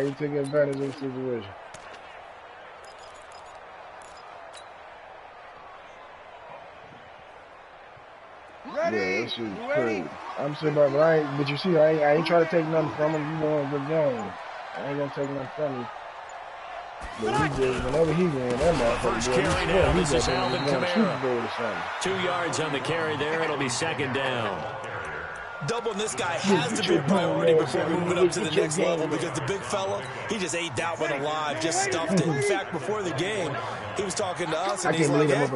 You take advantage of the situation. Ready? Yeah, that shit is crazy. I'm sitting back, but you see, I ain't trying to take nothing from him. You want a good game. I ain't gonna take nothing from you. But he just, whenever he win, that motherfucker, First boy, carry now. This is Super Bowl or something. 2 yards on the carry there. It'll be second down. Doubling this guy has to be a priority before moving up to the next level, because the big fella, he just ate that one alive, just stuffed it. In fact, before the game, he was talking to us, and he's like, hey,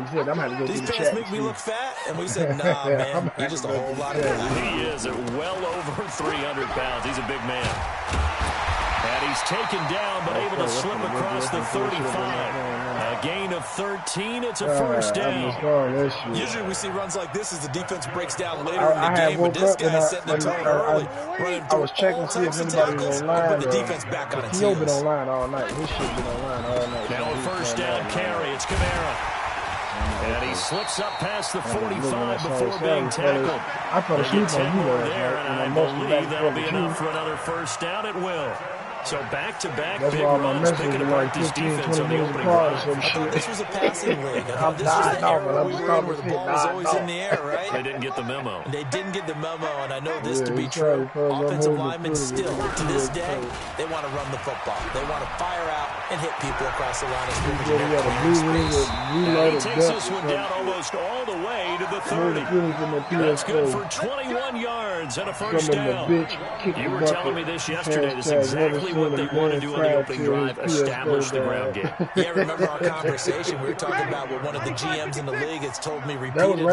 these pants make me look fat? And we said, nah, man, you're just a whole lot of guy. He is at well over 300 pounds. He's a big man. And he's taken down, but able to slip across the 35. A gain of 13. It's a first down. Usually we see runs like this as the defense breaks down later in the game, but this guy's setting the tone early. I was checking to see if anybody was online. Put the defense back on its heels. He's been online all night. His shit been online all night. Now a first down carry. It's Kamara. And he slips up past the 45 before being tackled. I fell asleep on you there, and I believe that'll be enough for another first down. It will. So back-to-back big runs, picking apart this defense on the opening drive. I thought this was a passing league. I thought this was the era where we were in, where the ball was always in the air, right? They didn't get the memo. They didn't get the memo, and I know this to be true. Offensive linemen still, to this day, they want to run the football. They want to fire out and hit people across the line of scrimmage. And he takes this one down almost all the way to the 30. That's good for 21 yards and a first down. You were telling me this yesterday. This is exactly what they want to do on the opening drive, establish the ground game. Yeah, remember our conversation? We were talking about what one of the GMs in the league has told me repeatedly.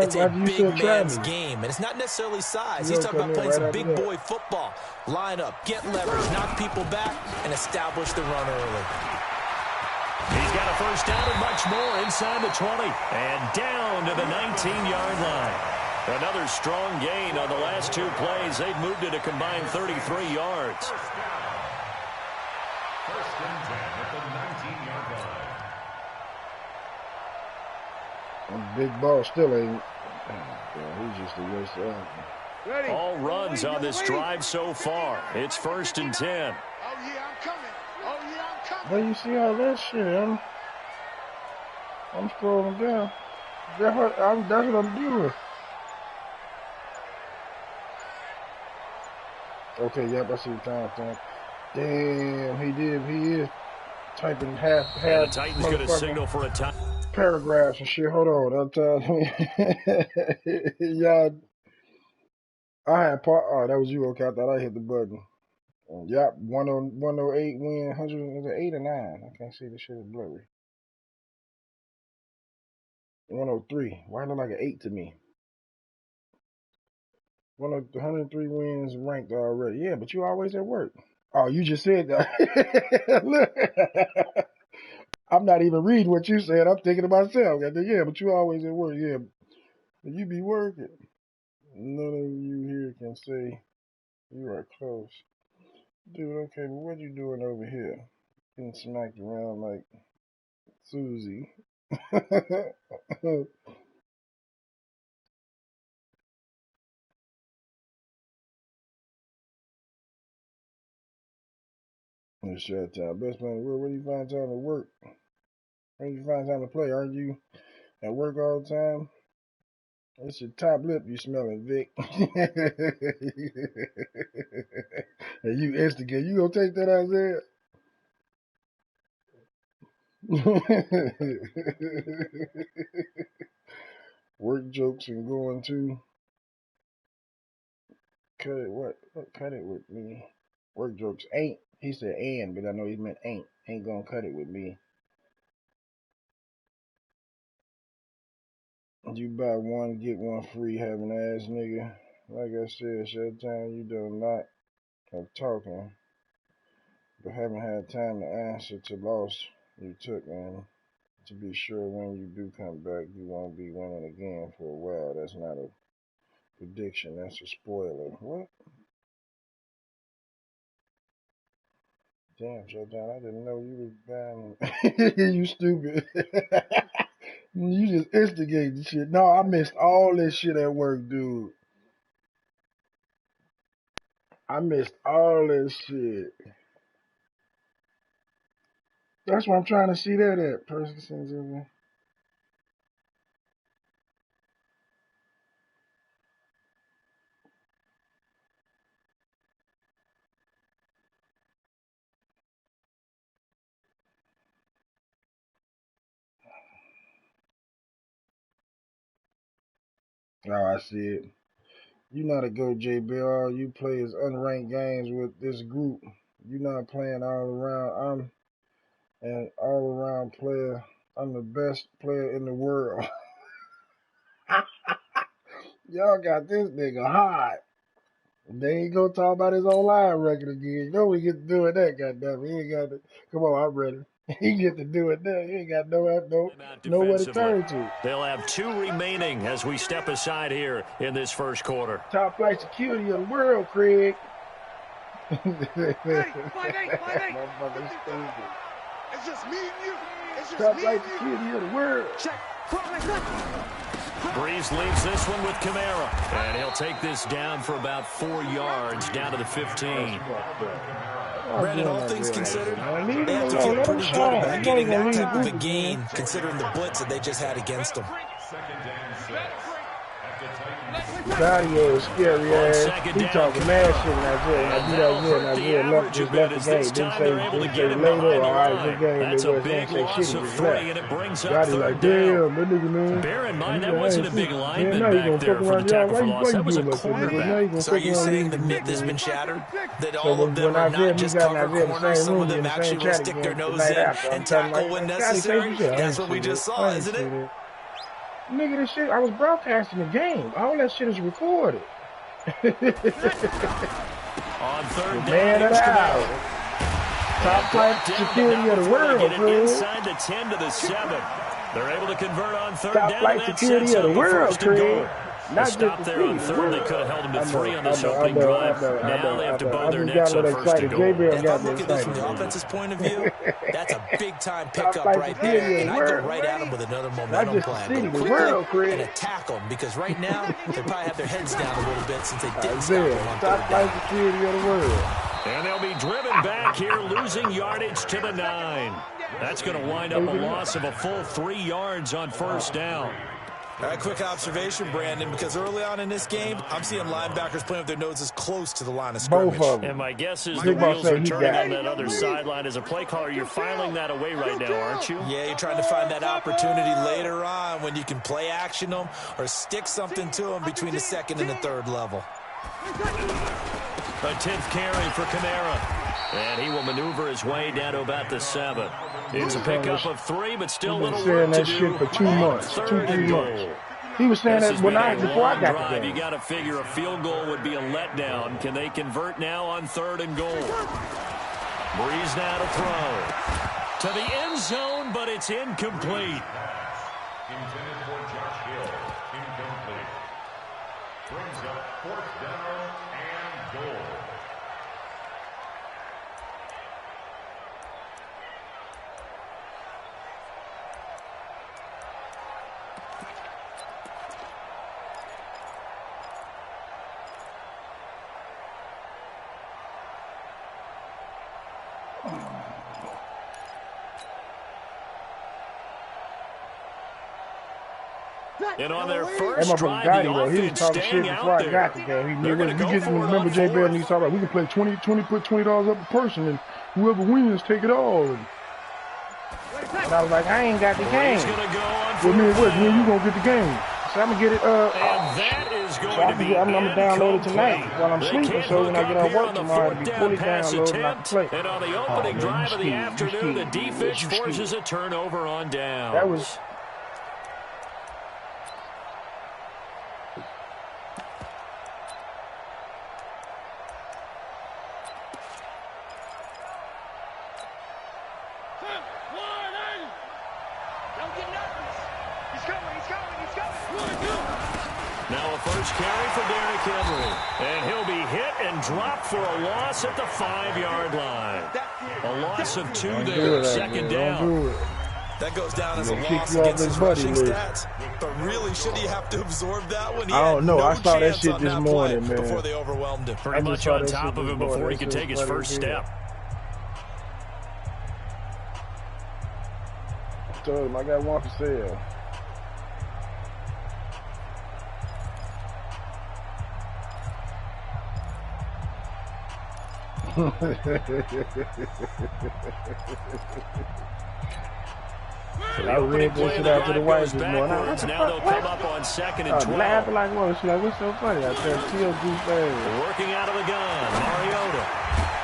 It's a big man's game, and it's not necessarily size. He's talking about playing some big boy football. Line up, get leverage, knock people back, and establish the run early. He's got a first down and much more inside the 20 and down to the 19-yard line. Another strong gain on the last two plays. They've moved it a combined 33 yards. First and 10 at the 19-yard line. Big ball still ain't. He's just a waste of effort. All runs on this drive so far. It's first and 10. Oh, yeah, I'm coming. Oh, yeah, I'm coming. Well, you see all that shit. I'm scrolling down. That's what I'm doing. Okay, yep, I see the time. Damn, he is typing half. And the Titans going to signal for a time. Paragraphs and shit. Hold on, I'm telling you. Y'all, I had part. Oh, that was you. Okay, I thought I hit the button. Yep, 108 win. 100 is it 8 or 9? I can't see. The shit is blurry. 103. Why look like an 8 to me? 103 wins ranked already. Yeah, but you always at work. Oh, you just said that. Look. I'm not even reading what you said. I'm thinking to myself. Yeah, but you always at work. Yeah, but you be working. None of you here can say you are close. Dude, okay, but what you doing over here? Getting smacked around like Susie. It's shut time. Best man in the world. Where do you find time to work? Where do you find time to play? Aren't you at work all the time? It's your top lip you smelling, Vic. And you instigate. You gonna take that, Isaiah? Work jokes and going to. Cut it what? Cut it with me. Work jokes ain't. He said and, but I know he meant ain't. Ain't gonna cut it with me. You buy one, get one free, having ass nigga. Like I said, shut time you do not of talking, but haven't had time to answer to loss you took, man. To be sure when you do come back, you won't be winning again for a while. That's not a prediction, that's a spoiler. What? Damn, Showdown, I didn't know you was buying. You stupid. You just instigate the shit. No, I missed all this shit at work, dude. I missed all this shit. That's what I'm trying to see that at. Person. Oh, I see it. You not a go, JBL. You play as unranked games with this group. You're not playing all around. I'm an all-around player. I'm the best player in the world. Y'all got this nigga hot. They ain't gonna talk about his online record again. You know we get to do it that, goddamn. He ain't got to. Come on, I'm ready. He get to do it now. He ain't got nowhere to turn to. They'll have 2 remaining as we step aside here in this first quarter. Top flight security of the world, Craig. Motherfucker's stupid. It's just me and you. It's just Top me flight and you. security of the world. Breeze leaves this one with Kamara. And he'll take this down for about 4 yards, down to the 15. Brandon, all things considered, they have to feel pretty good about getting that type of a gain, considering the blitz that they just had against them. Daddy is scary ass. He talking mad shit in Nigeria. Left the game. Didn't say later. All right, good game. That's a big loss of 3, and it brings up third down. Bear in mind, that wasn't a big lineman back there for the tackle for loss. That was a cornerback. So are you saying the myth has been shattered? That all of them are not just cover corners, some of them actually will stick their nose in and tackle when necessary? That's what we just saw, isn't it? Nigga, this shit, I was broadcasting the game. All that shit is recorded. On third down, man of the hour. Top flight security of the world, Craig. Inside the 10 to the 7. They're able to convert on third down. Top flight security of the world, Craig. Not stop there on third. They could have held him to 3 on this opening drive. Now they have to bow their necks on first and goal. If I'm looking at this from the offense's point of view, that's a big-time pickup right there. And I go right at them with another momentum plan. Go quickly and attack them, because right now they probably have their heads down a little bit since they didn't stop them on third down. Security of the world. And they'll be driven back here, losing yardage to the 9. That's going to wind up a loss of a full 3 yards on first down. All right, quick observation, Brandon, because early on in this game, I'm seeing linebackers playing with their noses close to the line of scrimmage. Both of them. And my guess is the wheels are turning on that other sideline. As a play caller, you're filing that away right now, aren't you? Yeah, you're trying to find that opportunity later on when you can play action them or stick something to them between the second and the third level. A 10th carry for Kamara. And he will maneuver his way down to about the 7. It's a pickup of 3, but still a little work to do. Shit for 2 months, 2-3 months. He was saying that before I got the game. You got to figure a field goal would be a letdown. Can they convert now on 3rd and goal? Breeze now to throw. To the end zone, but it's incomplete. Intended for Josh Hill. Incomplete. Brings up 4th down and goal. And on their first drive, the offense staying out there. They're going to go for it. Remember Jay Bear and he talked about we can play put $20 up a person, and whoever wins take it all. And I was like, I ain't got the game. Well, me and you gonna get the game. So I'm gonna get it. And that is going to be I'm gonna download it tonight while I'm sleeping. So when I get off work tomorrow, it'll be fully downloaded and I can play. And on the opening drive of the afternoon, the defense forces a turnover on down. That was. Now a first carry for Derrick Henry. And he'll be hit and dropped for a loss at the 5-yard line. A loss of 2 there, second down. That goes down as a loss against his rushing stats. But really, should he have to absorb that one? I don't know. I saw that shit this morning, man. Before they overwhelmed him. Pretty much on top of him before he could take his first step. told him I got one for sale. I read this shit out to the wife this morning. Now they'll come up on 2nd and 12. Laughing like what? She's like, what's so funny? I said, chill, goofy. Working out of the gun, Mariota.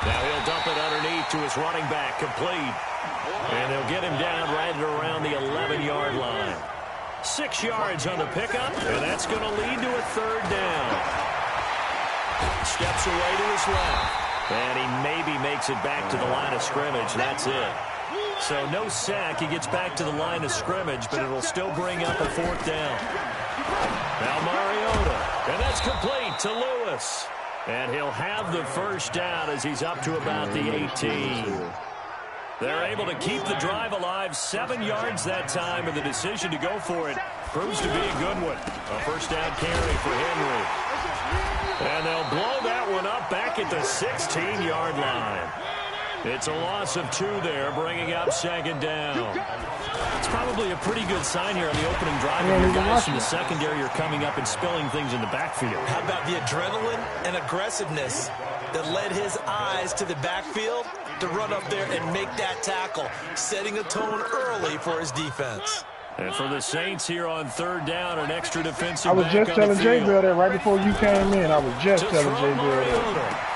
Now he'll dump it underneath to his running back, complete. And he'll get him down right at around the 11-yard line. 6 yards on the pickup, and that's going to lead to a 3rd down. Steps away to his left. And he maybe makes it back to the line of scrimmage. That's it. So no sack. He gets back to the line of scrimmage, but it'll still bring up a 4th down. Now Mariota. And that's complete to Lewis. And he'll have the 1st down as he's up to about the 18. They're able to keep the drive alive. 7 yards that time, and the decision to go for it proves to be a good one. A 1st down carry for Henry. And they'll blow that one up back at the 16-yard line. It's a loss of 2 there, bringing up 2nd down. It's probably a pretty good sign here on the opening drive. Your guys from the secondary are coming up and spilling things in the backfield. How about the adrenaline and aggressiveness that led his eyes to the backfield to run up there and make that tackle, setting a tone early for his defense. And for the Saints here on 3rd down, an extra defensive I was back just on telling the Jay field. Bill that right before you came in. I was just telling Jay Bill that.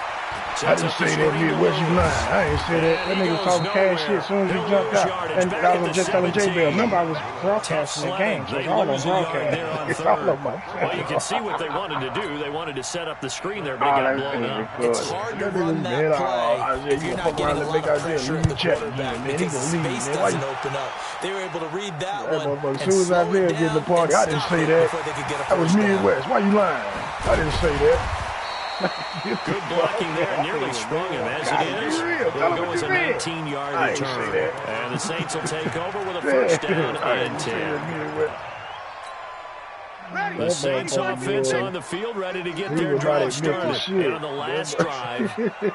I didn't say that Midwest, you lying. I ain't say that. That nigga was talking cash shit as soon as he jumped out. And I was just telling Jay Bill. Remember, I was broadcasting the game, so it's all on broadcast. It's all on my channel. Well, you can see what they wanted to do. They wanted to set up the screen there, but it got blown up. It's hard to run that play if you're not getting a lot of pressure at the quarterback because the space doesn't open up. They were able to read that one. As soon as I did get the party, I didn't say that. That was Midwest. Why you lying? I didn't say that. Good blocking there, nearly sprung him as it is. It'll go as a 19-yard return. And the Saints will take over with a 1st down and 10. The Saints offense on the field ready to get their drive started. And on the last drive,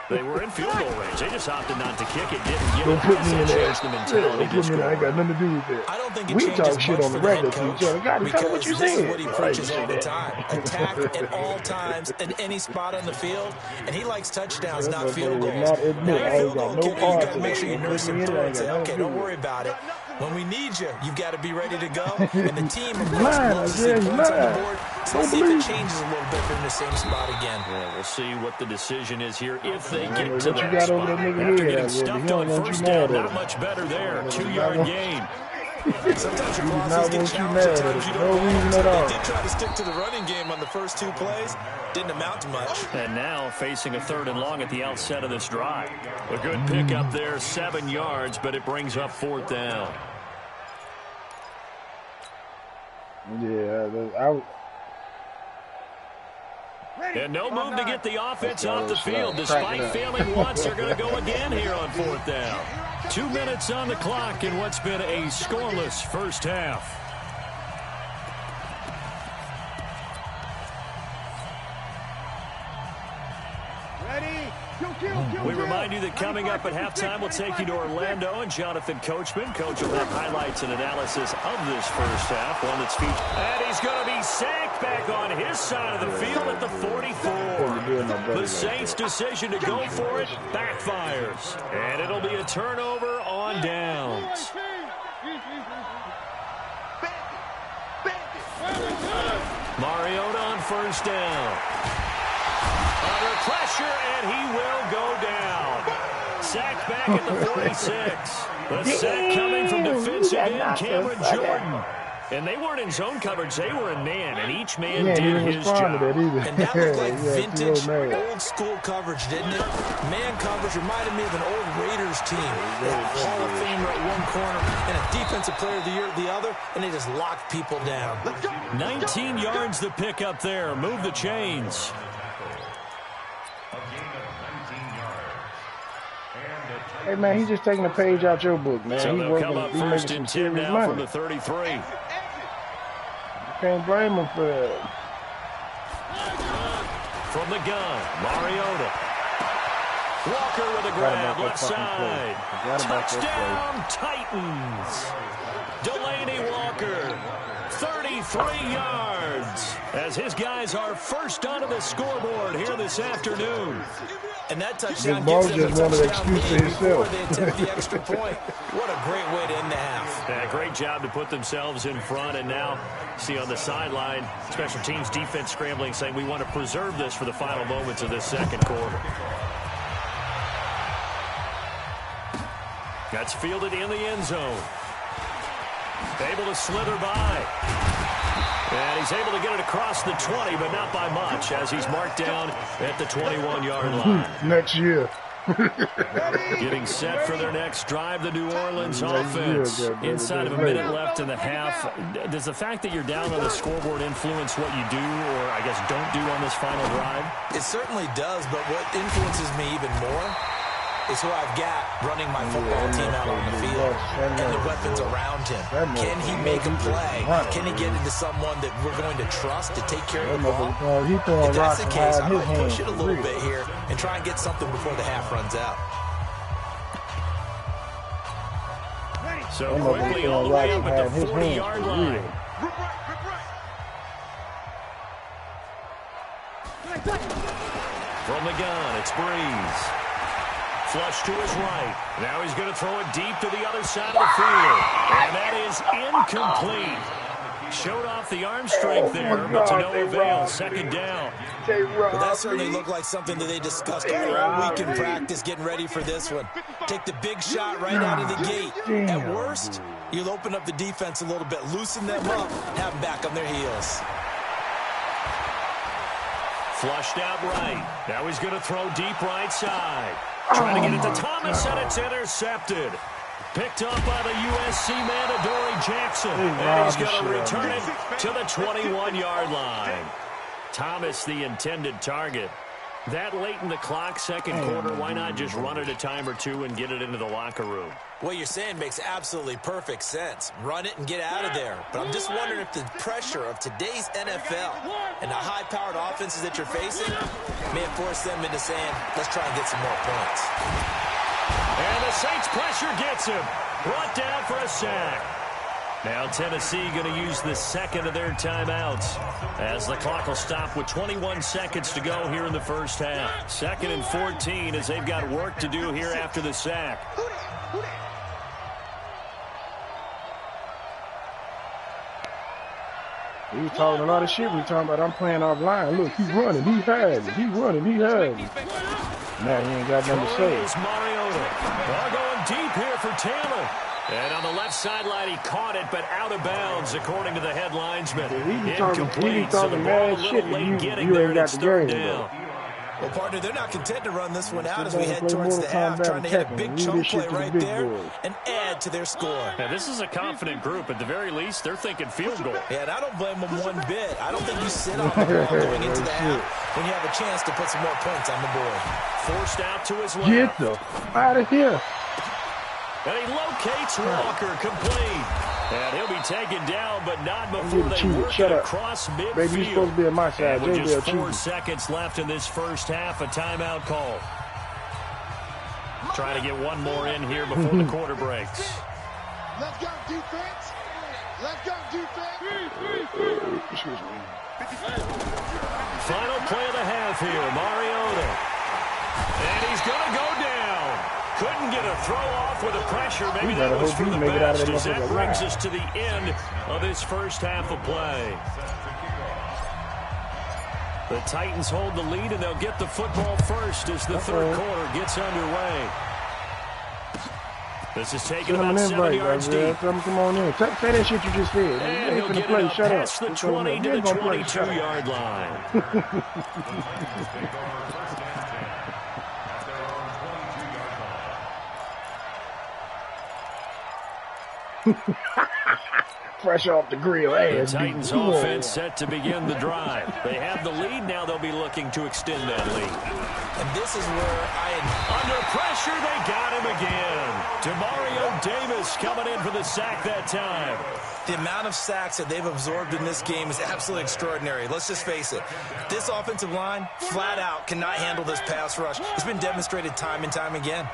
they were in field goal range. They just opted not to kick it. Didn't give Don't put me in there. the mentality. Don't put me in there. I ain't got nothing to do with that. I don't think it we changes talk shit much on the for regular head to each other. God, because what you this is saying? what he preaches all the time. Attack at all times in any spot on the field. And he likes touchdowns, not field goals. Now, field goal kicker, you got to make sure you nurse him through and say, okay, don't worry about it. When we need you, you've got to be ready to go. And the team, of course, loves to see points on the board. So let's see if it changes a little bit from the same spot again. Yeah, we'll see what the decision is here if they get to what you that got spot. over there, nigga, After head, getting stuffed on 1st down, not much better there. 2-yard gain. Sometimes your not bosses get want you challenged at mad. times you No don't want reason to. at all. They did try to stick to the running game on the first 2 plays. Didn't amount to much. And now facing a 3rd and long at the outset of this drive. A good pickup there, 7 yards, but it brings up 4th down. Yeah, And no move to get the offense off the field. Despite failing once, they're going to go again here on 4th down. 2 minutes on the clock in what's been a scoreless 1st half. We remind you that coming up at halftime, we'll take you to Orlando and Jonathan Coachman. Coach will have highlights and analysis of this 1st half, one that's featured. And he's going to be sacked back on his side of the field at the 44. The Saints' decision to go for it backfires. And it'll be a turnover on downs. Mariota on 1st down. Under pressure, and he will go down. Sacked back at the 46. The sack coming from defensive end Cameron Jordan. And they weren't in zone coverage. They were in man, and each man did his job. And that looked like vintage, old-school coverage, didn't it? Man coverage reminded me of an old Raiders team. They had a Hall of Famer at one corner and a Defensive Player of the Year at the other, and they just locked people down. 19 yards to pick up there. Move the chains. Hey, man, he's just taking a page out your book, man. So he's they'll come up 1st and 10 now from the 33. You can't blame him for that. From the gun, Mariota. Walker with a grab, left side. Touchdown, Titans. Delaney Walker, 33 yards, as his guys are first onto the scoreboard here this afternoon. And that touchdown gives them a touchdown lead before they attempt the extra point. What a great way to end the half. Yeah, great job to put themselves in front, and now see on the sideline, special teams defense scrambling, saying we want to preserve this for the final moments of this second quarter. That's fielded in the end zone. Able to slither by. And he's able to get it across the 20, but not by much, as he's marked down at the 21-yard line. Next year. Getting set for their next drive, the New Orleans offense. Inside of a minute left in the half. Does the fact that you're down on the scoreboard influence what you do, or I guess don't do on this final drive? It certainly does, but what influences me even more is who I've got running my football team out on the field and the weapons around him. Can he make a play? Can he get into someone that we're going to trust to take care of the ball? If that's the case, I might push it a little bit here and try and get something before the half runs out. So quickly all the way up at the 40-yard line. From the gun, it's Breeze. Flush to his right. Now he's going to throw it deep to the other side of the field. And that is incomplete. Showed off the arm strength there, but to no avail. Second down. Well, that certainly looked like something that they discussed all week in practice, getting ready for this one. Take the big shot right out of the gate. At worst, you'll open up the defense a little bit, loosen them up, have them back on their heels. Flushed out right. Now he's going to throw deep right side. Trying to get it to Thomas, and it's intercepted. Picked up by the USC man, Adoree Jackson. And he's going to return it to the 21-yard line. Thomas, the intended target. That late in the clock, second quarter, why not just run it a time or two and get it into the locker room? What you're saying makes absolutely perfect sense. Run it and get out of there. But I'm just wondering if the pressure of today's NFL and the high-powered offenses that you're facing may have forced them into saying, let's try and get some more points. And the Saints pressure gets him. Brought down for a sack. Now Tennessee going to use the second of their timeouts as the clock will stop with 21 seconds to go here in the first half. 2nd and 14 as they've got work to do here after the sack. He was talking a lot of shit. We talking about I'm playing offline. Look, he's running. He has it. He's running. He has it. Now he ain't got nothing to say. Mariota. Ball going deep here for Taylor. And on the left sideline, he caught it, but out of bounds, according to the headlinesman. Incomplete, so the ball a little late getting there, and it's third down. Well, partner, they're not content to run this one out as we head towards the half, trying to hit a big chunk play right there and add to their score. Now, this is a confident group. At the very least, they're thinking field goal. Yeah, and I don't blame them one bit. I don't think you sit on the ball going into the half when you have a chance to put some more points on the board. Forced out to his left. Get the out of here. And he locates Walker complete. And he'll be taken down, but not before they work it across midfield. Baby, you're supposed to be on my side. And with just 4 seconds left in this first half, a timeout call. Trying to get one more in here before the quarter breaks. Let's go, defense. Let's go, defense. Final play of the half here, Mariota. And he's going to go down. Couldn't get a throw off with the pressure. Maybe that was for the best, as that brings us to the end of this first half of play. The Titans hold the lead, and they'll get the football first as the third quarter gets underway. This is taking about 7 yards deep. Come on in. Say that shit you just said. And he'll get it up past the 20 to the 22-yard line. Fresh off the grill. The Titans offense set to begin the drive. They have the lead. Now they'll be looking to extend that lead. And this is where Under pressure, they got him again. Demario Davis coming in for the sack that time. The amount of sacks that they've absorbed in this game is absolutely extraordinary. Let's just face it. This offensive line, flat out, cannot handle this pass rush. It's been demonstrated time and time again.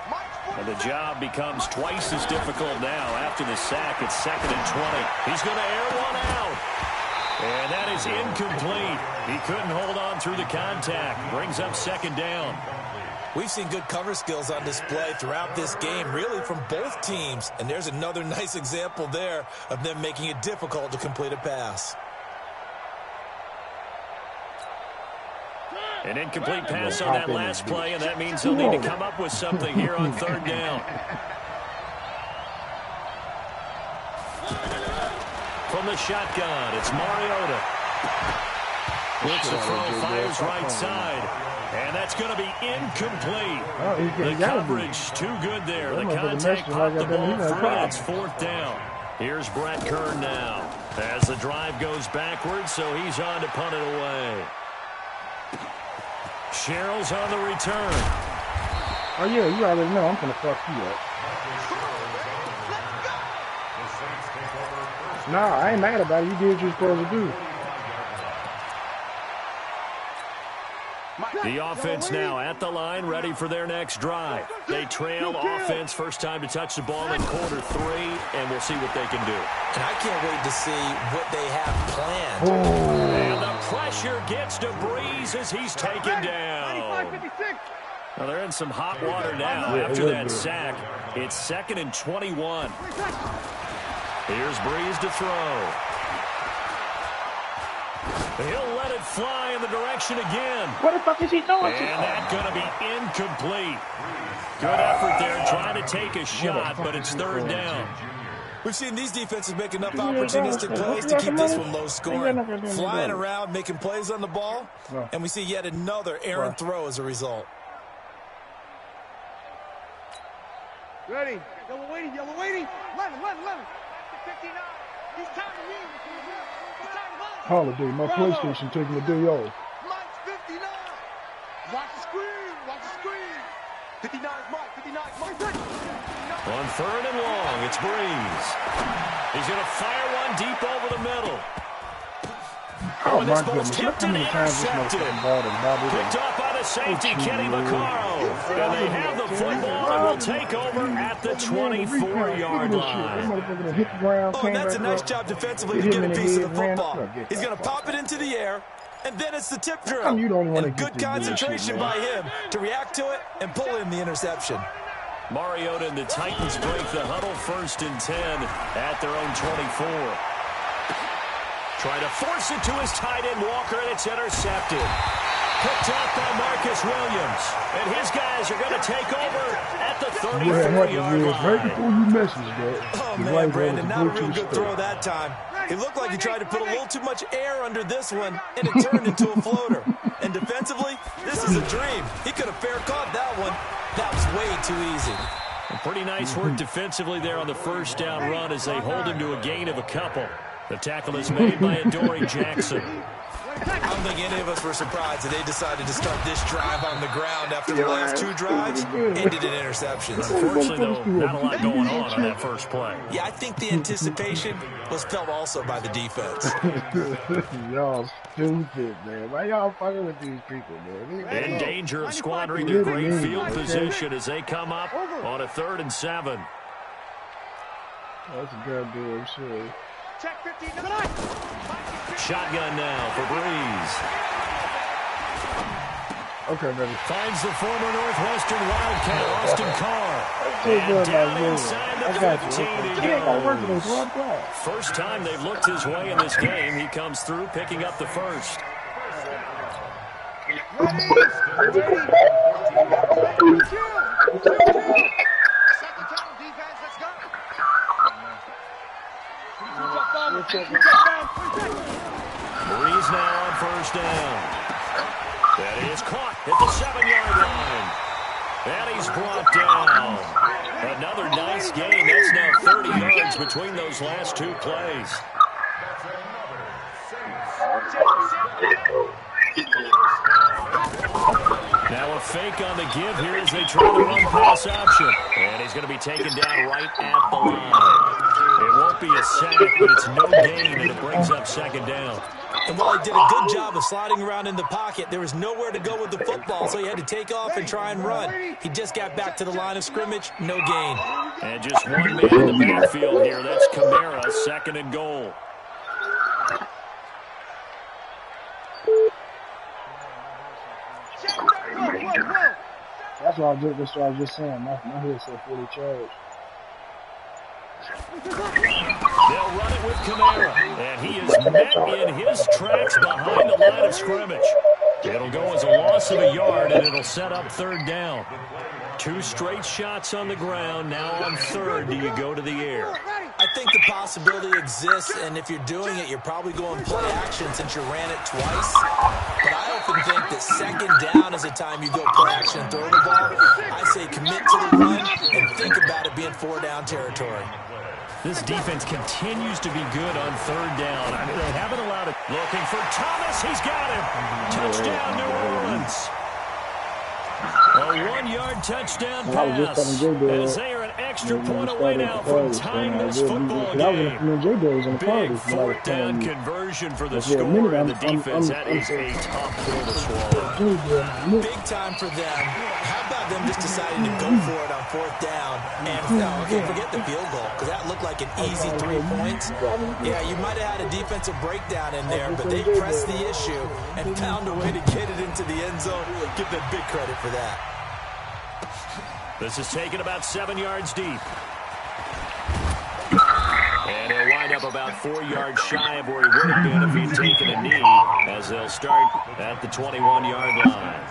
And the job becomes twice as difficult now after the sack. It's 2nd and 20. He's going to air one out. And that is incomplete. He couldn't hold on through the contact. Brings up 2nd down. We've seen good cover skills on display throughout this game, really from both teams. And there's another nice example there of them making it difficult to complete a pass. An incomplete pass on that last play, and that means they'll need to come up with something here on 3rd down. From the shotgun, it's Mariota. Looks to throw, fires right side. And that's going to be incomplete. The coverage too good there. The contact popped the ball free. It's 4th down. Here's Brett Kern now as the drive goes backwards, so he's on to punt it away. Sherrill's on the return. Oh, yeah, you already know I'm going to fuck you up. Nah, I ain't mad about it. You did what you're supposed to do. The offense now at the line, ready for their next drive. They trail offense, first time to touch the ball in quarter 3, and we'll see what they can do. And I can't wait to see what they have planned. Oh. And the pressure gets to Breeze as he's taken down. Well, they're in some hot water now after that sack. It's 2nd and 21. Here's Breeze to throw. He'll let it fly in the direction again. What the fuck is he doing? And that's going to be incomplete. Good effort there trying to take a shot, but it's 3rd down. We've seen these defenses make enough opportunistic plays to keep this one low scoring. Flying around, making plays on the ball, and we see yet another errant throw as a result. Ready. Yellow waiting. 11. 59. He's time to leave. Holiday, my PlayStation taking the day off. Mike's 59. Watch the screen. 59 is Mike. 59 is Mike. On 3rd and long, it's Breeze. He's going to fire one deep over the middle. Oh, my goodness. Look how many times this motherfucking ball is bobbing. Picked off by the safety, Kenny Vaccaro. And they have the football and will take over at the 24-yard line. Oh, that's a nice job defensively to get a piece of the football. He's going to pop it into the air, and then it's the tip drill. And good concentration by him to react to it and pull in the interception. Mariota and the Titans break the huddle, 1st and 10 at their own 24. Trying to force it to his tight end, Walker, and it's intercepted. Picked off by Marcus Williams. And his guys are going to take over at the 34-yard line. Right before you message that. Oh, man, Brandon, not a real good throw that time. It looked like he tried to put a little too much air under this one, and it turned into a floater. And defensively, this is a dream. He could have fair caught that one. That was way too easy. And pretty nice work defensively there on the 1st down run as they hold him to a gain of a couple. The tackle is made by Adoree Jackson. I don't think any of us were surprised that they decided to start this drive on the ground after the last 2 drives ended in interceptions. Unfortunately, though, not a lot going on that first play. Yeah, I think the anticipation was felt also by the defense. Y'all stupid, man. Why y'all fucking with these people, man? In danger of squandering their great field position as they come up on a 3rd and 7. That's a goddamn shit. Check 59. Shotgun now for Breeze. Okay, baby. Finds the former Northwestern Wildcat, Austin Carr. And down inside the 15 he goes. First time they've looked his way in this game. He comes through, picking up the first. Breeze now on 1st down. That is caught at the 7-yard line. And he's brought down. Another nice gain. That's now 30 yards between those last 2 plays. Now a fake on the give here as they try the run pass option. And he's going to be taken down right at the line. It won't be a sack, but it's no gain, and it brings up second down. And while he did a good job of sliding around in the pocket, there was nowhere to go with the football, so he had to take off and try and run. He just got back to the line of scrimmage, no gain. And just one man in the backfield here. That's Kamara, second and goal. That's what I was just saying. My headset fully charged. They'll run it with Kamara, and he is met in his tracks behind the line of scrimmage. It'll go as a loss of a yard, and it'll set up third down. 2 straight shots on the ground. Now on third, do you go to the air? I think the possibility exists, and if you're doing it, you're probably going play action since you ran it twice. But I often think that second down is the time you go play action and throw the ball. I say commit to the run and think about it being 4-down territory. This defense continues to be good on third down. I mean, they haven't allowed it. Looking for Thomas. He's got him. Touchdown, New Orleans. A 1-yard touchdown pass. As they are an extra point away now from tying this football game. Big 4th down conversion for the score and the defense. That is a tough pill to swallow. Big time for them. How about them just deciding to go for it on 4th down? And okay, forget the field goal, because that looked like an easy 3 points. Yeah, you might have had a defensive breakdown in there, but they pressed the issue and found a way to get it into the end zone. Give them big credit for that. This is taken about 7 yards deep. And he'll wind up about 4 yards shy of where he would have been if he'd taken a knee, as they'll start at the 21-yard line.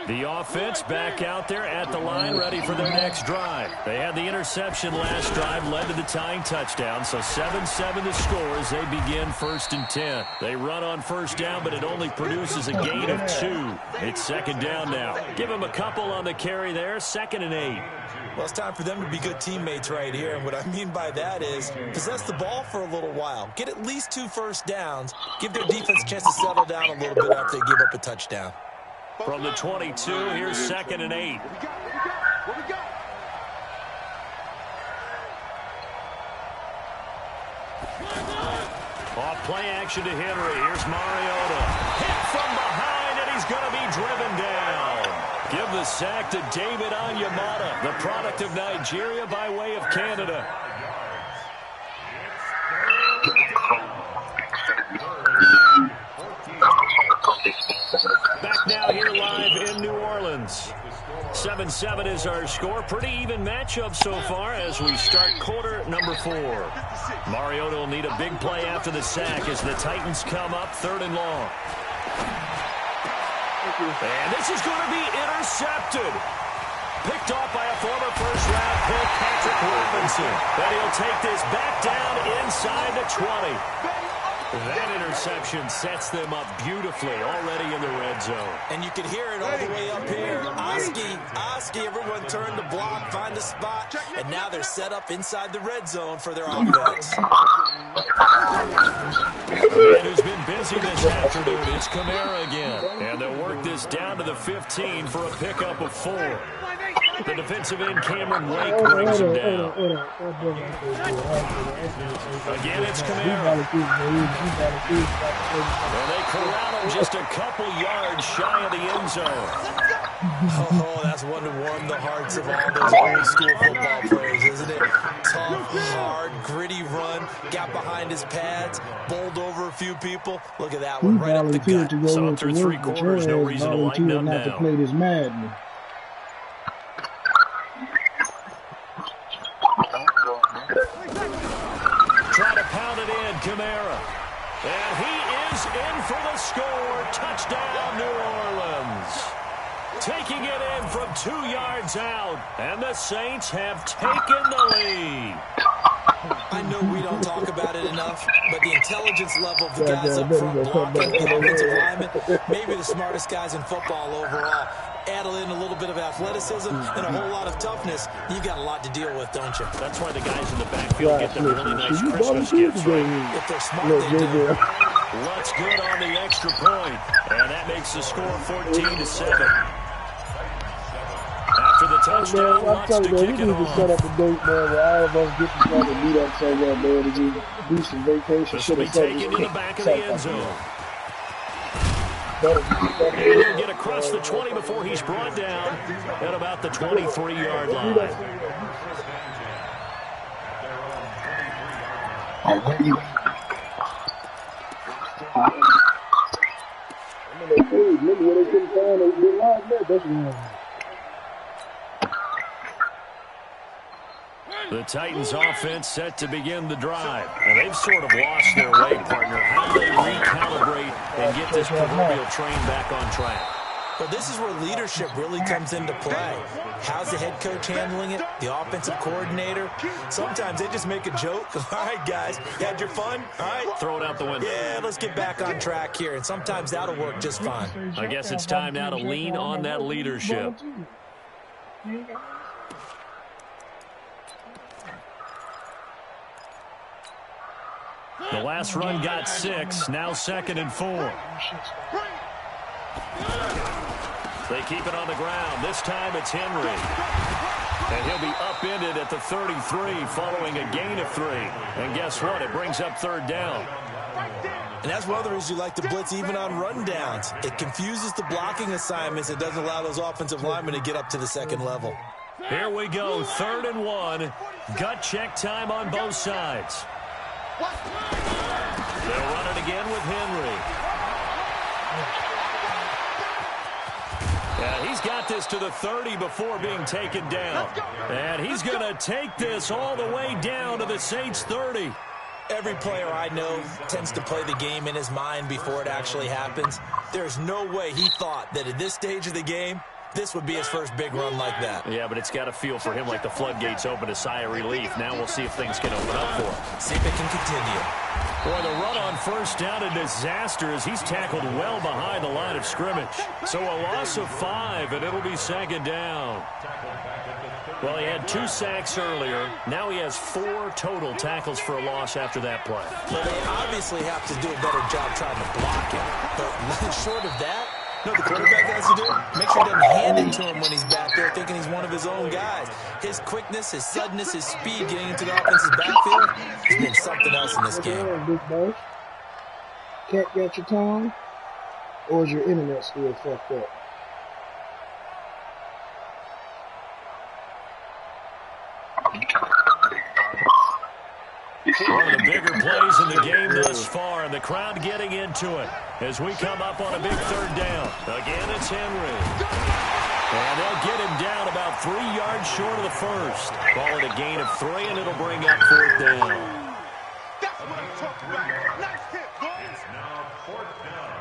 The offense back out there at the line, ready for their next drive. They had the interception last drive, led to the tying touchdown, so 7-7 the score as they begin 1st and 10. They run on 1st down, but it only produces a gain of 2. It's 2nd down now. Give them a couple on the carry there, 2nd and 8. Well, it's time for them to be good teammates right here, and what I mean by that is possess the ball for a little while. Get at least 2 first downs. Give their defense a chance to settle down a little bit after they give up a touchdown. From the 22, here's 2nd and 8. What we got? Off play action to Henry. Here's Mariota. Hit from behind, and he's going to be driven down. Give the sack to David Onyemata, the product of Nigeria by way of Canada. Back now here live in New Orleans. 7-7 is our score. Pretty even matchup so far as we start quarter number 4. Mariota will need a big play after the sack as the Titans come up 3rd and long. And this is going to be intercepted. Picked off by a former first-round pick, Patrick Robinson. But he'll take this back down inside the 20. That interception sets them up beautifully already in the red zone. And you can hear it all the way up here. Oski, everyone turn the block, find a spot, and now they're set up inside the red zone for their offense. The man who's been busy this afternoon is Kamara again. And they'll work this down to the 15 for a pickup of 4. The defensive end, Cameron Wake, brings him down. Again, it's Kamara. Well, they corral him just a couple yards shy of the end zone. Oh, that's one to warm the hearts of all those old school football players, isn't it? Tough, hard, gritty run, got behind his pads, bowled over a few people. Look at that one, right up the gut. So through 3 quarters, no reason to lighten up now. To play this madness. Try to pound it in, Kamara. And he is in for the score. Touchdown, New Orleans. Taking it in from 2 yards out. And the Saints have taken the lead. I know we don't talk about it enough, but the intelligence level of the guys up front blocking, the offensive linemen, maybe the smartest guys in football overall. Add in a little bit of athleticism and a whole lot of toughness, you've got a lot to deal with, don't you? That's why the guys in the backfield get them really nice Christmas gifts, right? If they're smart, they do. Looks good on the extra point, and that makes the score 14-7. After the touchdown, Lutz to kick it off. We need to set off. up a date, man, where all of us get together and meet up somewhere, man, to just do some vacation. This will be taken to the back of the end zone. And he'll get across the 20 before he's brought down at about the 23-yard line. Remember when they couldn't find they live net? That's wrong. The Titans offense set to begin the drive. And they've sort of lost their way, partner. How do they recalibrate and get this proverbial train back on track? Well, this is where leadership really comes into play. How's the head coach handling it? The offensive coordinator? Sometimes they just make a joke. All right, guys, you had your fun? All right. Throw it out the window. Yeah, let's get back on track here. And sometimes that'll work just fine. I guess it's time now to lean on that leadership. The last run got 6, now 2nd and 4. They keep it on the ground. This time it's Henry. And he'll be upended at the 33 following a gain of 3. And guess what? It brings up 3rd down. And that's one of the reasons you like to blitz even on rundowns. It confuses the blocking assignments. It doesn't allow those offensive linemen to get up to the 2nd level. Here we go, 3rd and 1. Gut check time on both sides. They'll run it again with Henry. And he's got this to the 30 before being taken down. And he's going to take this all the way down to the Saints 30. Every player I know tends to play the game in his mind before it actually happens. There's no way he thought that at this stage of the game, this would be his first big run like that. Yeah, but it's got to feel for him like the floodgates open, a sigh of relief. Now we'll see if things can open up for him. See if it can continue. Boy, the run on 1st down, a disaster as he's tackled well behind the line of scrimmage. So a loss of 5, and it'll be 2nd down. Well, he had 2 sacks earlier. Now he has 4 total tackles for a loss after that play. Well, they obviously have to do a better job trying to block him. But short of that, no, the quarterback has to do, make sure he doesn't hand it to him when he's back there thinking he's one of his own guys. His quickness, his suddenness, his speed getting into the offense's backfield has been something else in this game. Big boy. Cat got your tongue? Or is your internet still fucked up? One of the bigger plays in the game thus far, and the crowd getting into it as we come up on a big 3rd down. Again, it's Henry. And they'll get him down about 3 yards short of the 1st. Call it a gain of 3, and it'll bring up 4th down. That's what I'm talking about. Nice hit, boys. Now 4th down.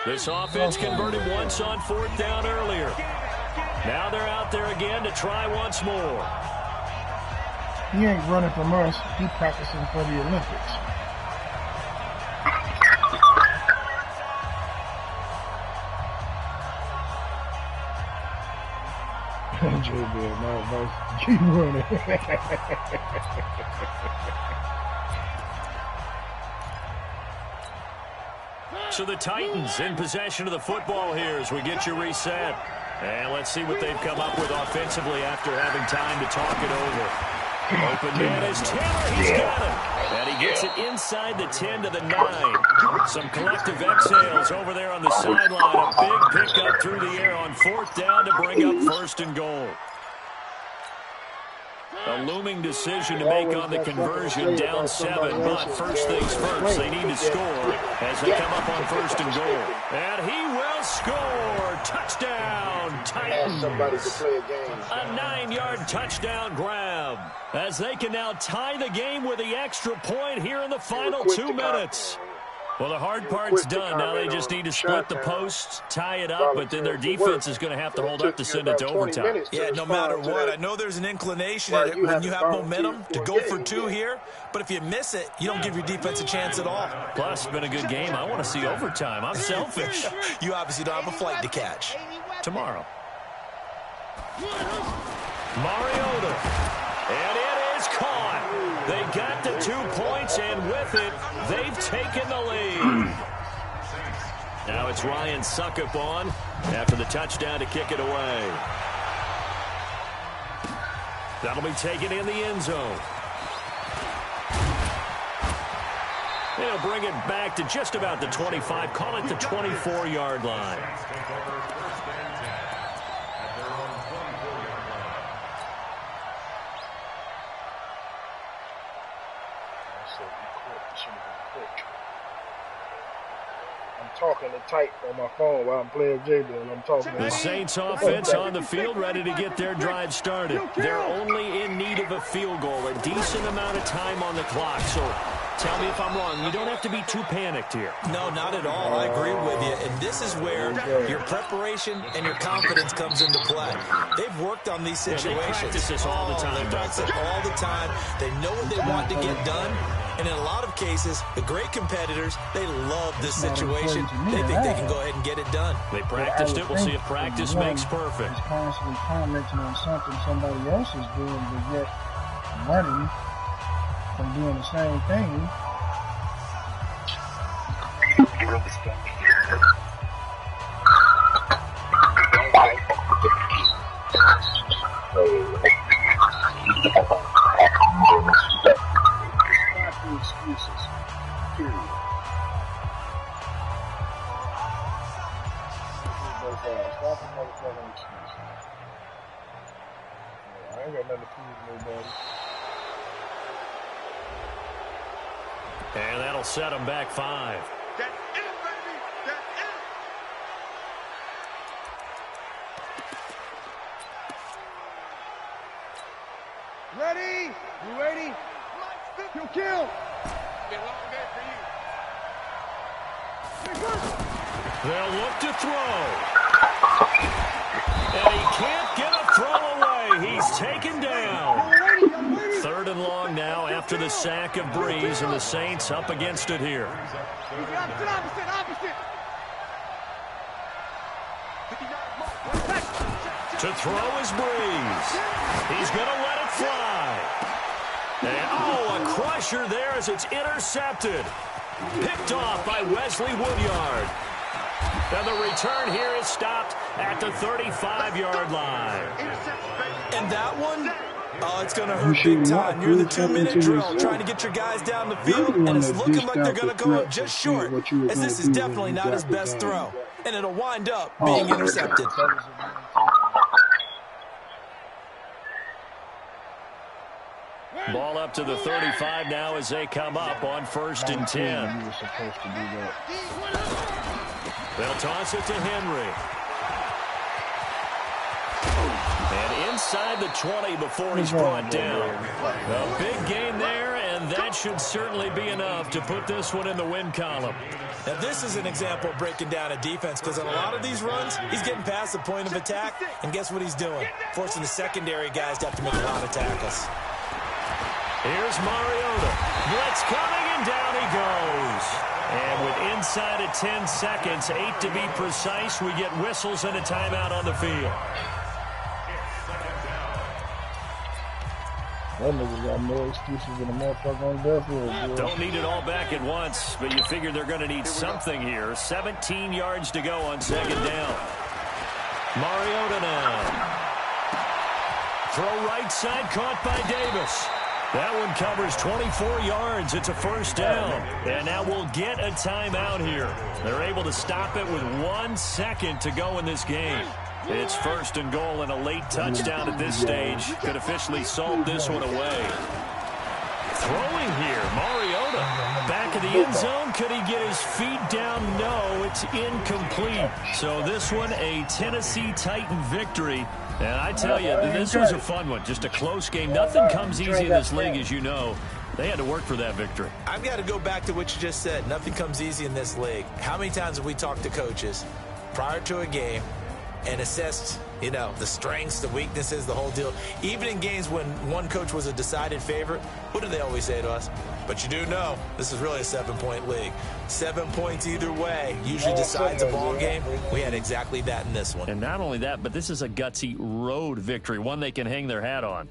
This offense converted once on 4th down earlier. Now they're out there again to try once more. He ain't running from us. He's practicing for the Olympics. J-Bill, no, keep running. So the Titans in possession of the football here as we get you reset. And let's see what they've come up with offensively after having time to talk it over. Open man is Taylor. He's got it. And he gets it inside the 10 to the 9. Some collective exhales over there on the sideline. A big pickup through the air on 4th down to bring up 1st and goal. A looming decision to make on the conversion, down 7, but first things first, they need to score as they come up on 1st and goal. And he will score! Touchdown, Titans! A 9-yard touchdown grab as they can now tie the game with the extra point here in the final 2 minutes. Well, the hard part's done. Now they just need to split the posts, tie it up, but then their defense is going to have to hold up to send it to overtime. Yeah, no matter what. I know there's an inclination when you have momentum to go for 2 here, but if you miss it, you don't give your defense a chance at all. Plus, it's been a good game. I want to see overtime. I'm selfish. You obviously don't have a flight to catch. Tomorrow. Mariota. And it is caught. They got the 2 points, and with it, they've taken the lead. Now it's Ryan Suckup on after the touchdown to kick it away. That'll be taken in the end zone. They'll bring it back to just about the 25. Call it the 24-yard line. I'm talking to type on my phone while I'm playing J-Bill. I'm talking to The Saints offense on the field, ready to get their drive started. They're only in need of a field goal, a decent amount of time on the clock. So tell me if I'm wrong. You don't have to be too panicked here. No, not at all. I agree with you. And this is where your preparation and your confidence comes into play. They've worked on these situations. They practice this all the time. They practice it all the time. They know what they want to get done. And in a lot of cases, the great competitors, they love this situation. They think they can go ahead and get it done. They practiced it. We'll see if practice makes perfect. He's constantly commenting on something somebody else is doing, but yet running from doing the same thing. Excuses. Period. Stop the motherfucking excuses. I ain't got nothing to prove to nobody. And that'll set them back 5. That's it, baby. That's it. Ready? You ready? Kill. Been a long day for you. They'll look to throw. And he can't get a throw away. He's taken down. 3rd and long now after the sack of Breeze, and the Saints up against it here. Opposite. To throw is Breeze. He's going to let it fly. And, a crusher there as it's intercepted. Picked off by Wesley Woodyard. And the return here is stopped at the 35-yard line. And that one, it's going to hurt big time. You're in the 2-minute drill trying to get your guys down the field, and it's looking like they're going to come up just short, as this is definitely not his best throw. And it'll wind up being intercepted. Ball up to the 35 now as they come up on 1st and 10. They'll toss it to Henry. And inside the 20 before he's brought down. A big gain there, and that should certainly be enough to put this one in the win column. Now, this is an example of breaking down a defense, because on a lot of these runs, he's getting past the point of attack, and guess what he's doing? Forcing the secondary guys to have to make a lot of tackles. Here's Mariota. Blitz coming, and down he goes. And with inside of 10 seconds, 8 to be precise, we get whistles and a timeout on the field. That nigga got more excuses than a motherfucker on death row. Don't need it all back at once, but you figure they're going to need something here. 17 yards to go on 2nd down. Mariota now. Throw right side, caught by Davis. That one covers 24 yards. It's a 1st down. And now we'll get a timeout here. They're able to stop it with 1 second to go in this game. It's 1st and goal, and a late touchdown at this stage could officially solve this one away. Throwing here, Mariota. Back of the end zone. Could he get his feet down? No, it's incomplete. So this one, a Tennessee Titan victory. And I tell you, this was a fun one. Just a close game. Nothing comes easy in this league, as you know. They had to work for that victory. I've got to go back to what you just said. Nothing comes easy in this league. How many times have we talked to coaches prior to a game and assessed, the strengths, the weaknesses, the whole deal? Even in games when one coach was a decided favorite, what do they always say to us? But you do know, this is really a 7-point league. 7 points either way usually decides a ball game. We had exactly that in this one. And not only that, but this is a gutsy road victory, one they can hang their hat on.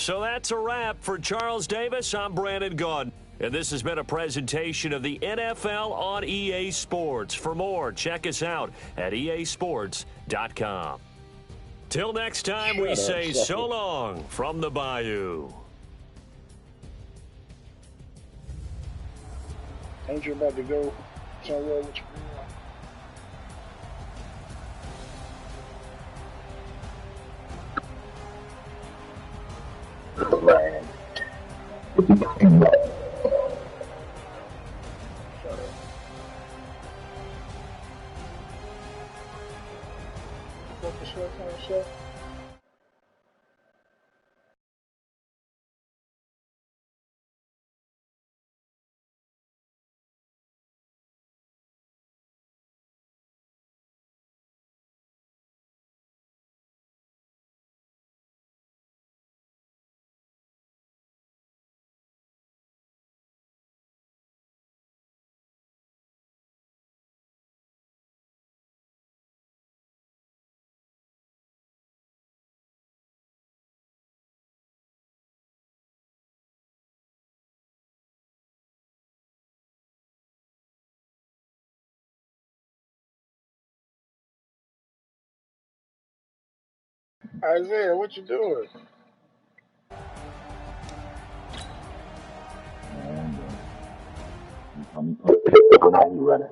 So that's a wrap for Charles Davis. I'm Brandon Gaudin. And this has been a presentation of the NFL on EA Sports. For more, check us out at easports.com. Till next time, we say so long from the Bayou. Ain't you about to go somewhere with your Man. What you talking about? Isaiah, what you doing? I'm running.